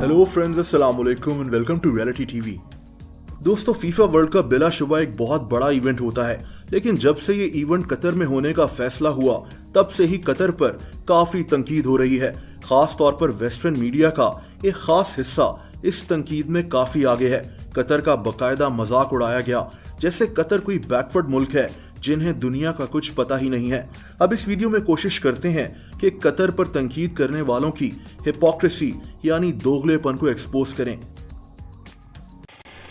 Hello friends, अस्सलाम वालेकुम and welcome to reality TV. दोस्तों, फीफा वर्ल्ड कप बिलाशुबा एक बहुत बड़ा इवेंट होता है, लेकिन जब से ये इवेंट कतर में होने का फैसला हुआ तब से ही कतर पर काफी तंकीद हो रही है। खास तौर पर वेस्टर्न मीडिया का एक खास हिस्सा इस तंकीद में काफी आगे है। कतर का बकायदा मजाक उड़ाया गया जैसे कतर कोई बैकवर्ड मुल्क है जिन्हें दुनिया का कुछ पता ही नहीं है। अब इस वीडियो में कोशिश करते हैं कि कतर पर तंकीद करने वालों की हिपोक्रेसी यानी दोगलेपन को एक्सपोज करें।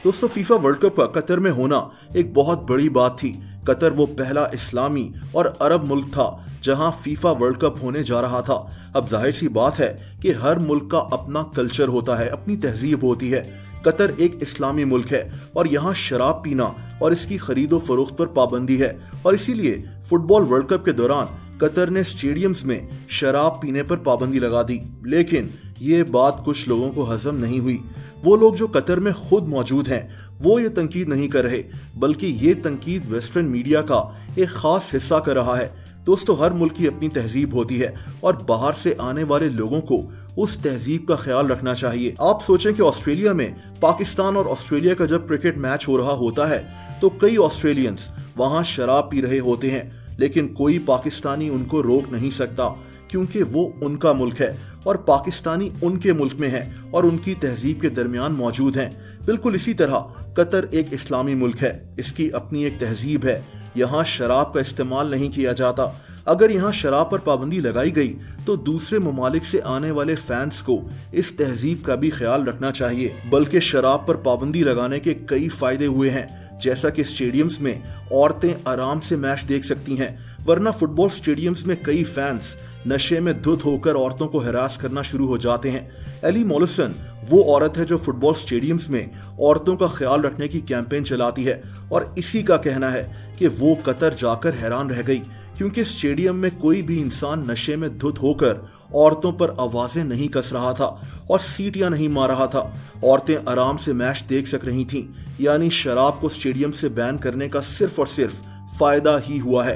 दोस्तों, फीफा वर्ल्ड कप का कतर में होना एक बहुत बड़ी बात थी। कतर वो पहला इस्लामी और अरब मुल्क था जहां फीफा वर्ल्ड कप होने जा रहा था। अब जाहिर सी बात है कि हर मुल्क का अपना कल्चर होता है, अपनी तहजीब होती है। कतर एक इस्लामी मुल्क है और यहाँ शराब पीना और इसकी खरीदो फरोख्त पर पाबंदी है, और इसीलिए फुटबॉल वर्ल्ड कप के दौरान कतर ने स्टेडियम्स में शराब पीने पर पाबंदी लगा दी। लेकिन ये बात कुछ लोगों को हजम नहीं हुई। वो लोग जो कतर में खुद मौजूद हैं वो ये तंकीद नहीं कर रहे, बल्कि ये तंकीद वेस्टर्न मीडिया का एक खास हिस्सा कर रहा है। दोस्तों, हर मुल्क की अपनी तहजीब होती है और बाहर से आने वाले लोगों को उस तहजीब का ख्याल रखना चाहिए। आप सोचें कि ऑस्ट्रेलिया में पाकिस्तान और ऑस्ट्रेलिया का जब क्रिकेट मैच हो रहा होता है तो कई ऑस्ट्रेलियंस वहां शराब पी रहे होते हैं, लेकिन कोई पाकिस्तानी उनको रोक नहीं सकता क्योंकि वो उनका मुल्क है और पाकिस्तानी उनके मुल्क में है और उनकी तहजीब के दरमियान मौजूद हैं। बिल्कुल इसी तरह कतर एक इस्लामी मुल्क है, इसकी अपनी एक तहजीब है। यहाँ शराब का इस्तेमाल नहीं किया जाता। अगर यहाँ शराब पर पाबंदी लगाई गई तो दूसरे ममालिक से आने वाले फैंस को इस तहजीब का भी ख्याल रखना चाहिए। बल्कि शराब पर पाबंदी लगाने के कई फायदे हुए हैं, जैसा कि स्टेडियम्स में औरतें आराम से मैच देख सकती हैं, वरना फुटबॉल स्टेडियम्स में कई फैंस नशे में धुत होकर औरतों को हरास करना शुरू हो जाते हैं। एली मोलिसन वो औरत है जो फुटबॉल स्टेडियम्स में औरतों का ख्याल रखने की कैंपेन चलाती है, और इसी का कहना है कि वो कतर जाकर हैरान रह गई क्योंकि स्टेडियम में कोई भी इंसान नशे में धुत होकर औरतों पर आवाजें नहीं कस रहा था और सीटियां नहीं मार रहा था। औरतें आराम से मैच देख सक रही थीं। यानी शराब को स्टेडियम से बैन करने का सिर्फ और सिर्फ फायदा ही हुआ है।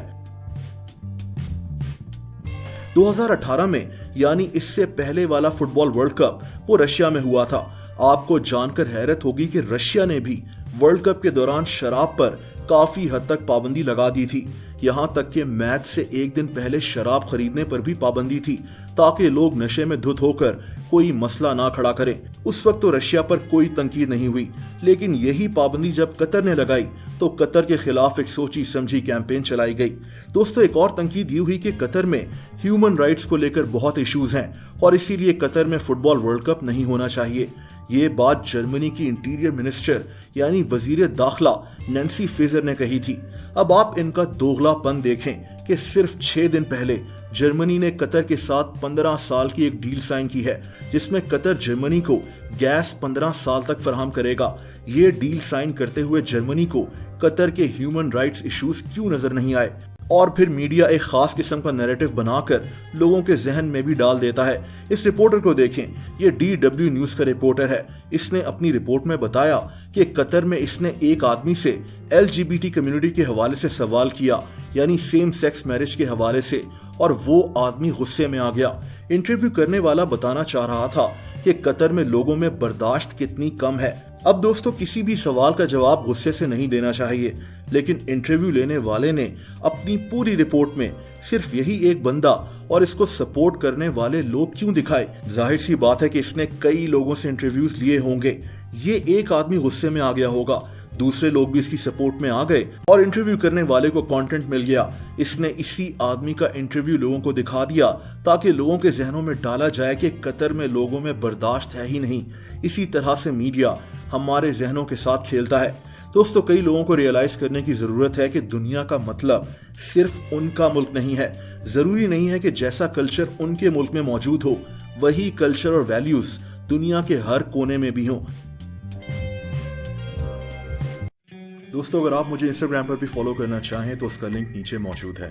2018 में यानी इससे पहले वाला फुटबॉल वर्ल्ड कप वो रशिया में हुआ था। आपको जानकर हैरत होगी कि रशिया ने भी वर्ल्ड कप के दौरान शराब पर काफी हद तक पाबंदी लगा दी थी। यहाँ तक कि मैच से एक दिन पहले शराब खरीदने पर भी पाबंदी थी ताकि लोग नशे में धुत होकर कोई मसला ना खड़ा करें। उस वक्त तो रशिया पर कोई तंकीद नहीं हुई, लेकिन यही पाबंदी जब कतर ने लगाई तो कतर के खिलाफ एक सोची समझी कैंपेन चलाई गई। दोस्तों, एक और तंकीद ये हुई कि कतर में ह्यूमन राइट्स को लेकर बहुत इश्यूज हैं और इसीलिए कतर में फुटबॉल वर्ल्ड कप नहीं होना चाहिए। ये बात जर्मनी की इंटीरियर मिनिस्टर यानी वजीर दाखिला नैन्सी फेजर ने कही थी। अब आप इनका दोगलापन देखें कि सिर्फ 6 दिन पहले जर्मनी ने कतर के साथ 15 साल की एक डील साइन की है जिसमें कतर जर्मनी को गैस 15 साल तक फराहम करेगा। ये डील साइन करते हुए जर्मनी को कतर के ह्यूमन राइट्स इश्यूज क्यों नजर नहीं आए? और फिर मीडिया एक खास किस्म का नैरेटिव बनाकर लोगों के जहन में भी डाल देता है। इस रिपोर्टर को देखें, ये DW न्यूज का रिपोर्टर है। इसने अपनी रिपोर्ट में बताया कि कतर में इसने एक आदमी से LGBT कम्युनिटी के हवाले से सवाल किया, यानी सेम सेक्स मैरिज के हवाले से, और वो आदमी गुस्से में आ गया। इंटरव्यू करने वाला बताना चाह रहा था कि कतर में लोगों में बर्दाश्त कितनी कम है। अब दोस्तों, किसी भी सवाल का जवाब गुस्से से नहीं देना चाहिए, लेकिन इंटरव्यू लेने वाले ने अपनी पूरी रिपोर्ट में सिर्फ यही एक बंदा और इसको सपोर्ट करने वाले लोग क्यों दिखाए? जाहिर सी बात है कि इसने कई लोगों से इंटरव्यूज लिए होंगे। ये एक आदमी गुस्से में आ गया होगा, दूसरे लोग भी इसकी सपोर्ट में आ गए और इंटरव्यू करने वाले को कंटेंट मिल गया। इसने इसी आदमी का इंटरव्यू लोगों को दिखा दिया ताकि लोगों के जहनों में डाला जाए कि कतर में लोगों में बर्दाश्त है ही नहीं। इसी तरह से मीडिया हमारे जहनों के साथ खेलता है। दोस्तों, कई लोगों को रियलाइज करने की जरूरत है कि दुनिया का मतलब सिर्फ उनका मुल्क नहीं है। जरूरी नहीं है कि जैसा कल्चर उनके मुल्क में मौजूद हो वही कल्चर और वैल्यूज दुनिया के हर कोने में भी हों। दोस्तों, अगर आप मुझे इंस्टाग्राम पर भी फॉलो करना चाहें तो उसका लिंक नीचे मौजूद है।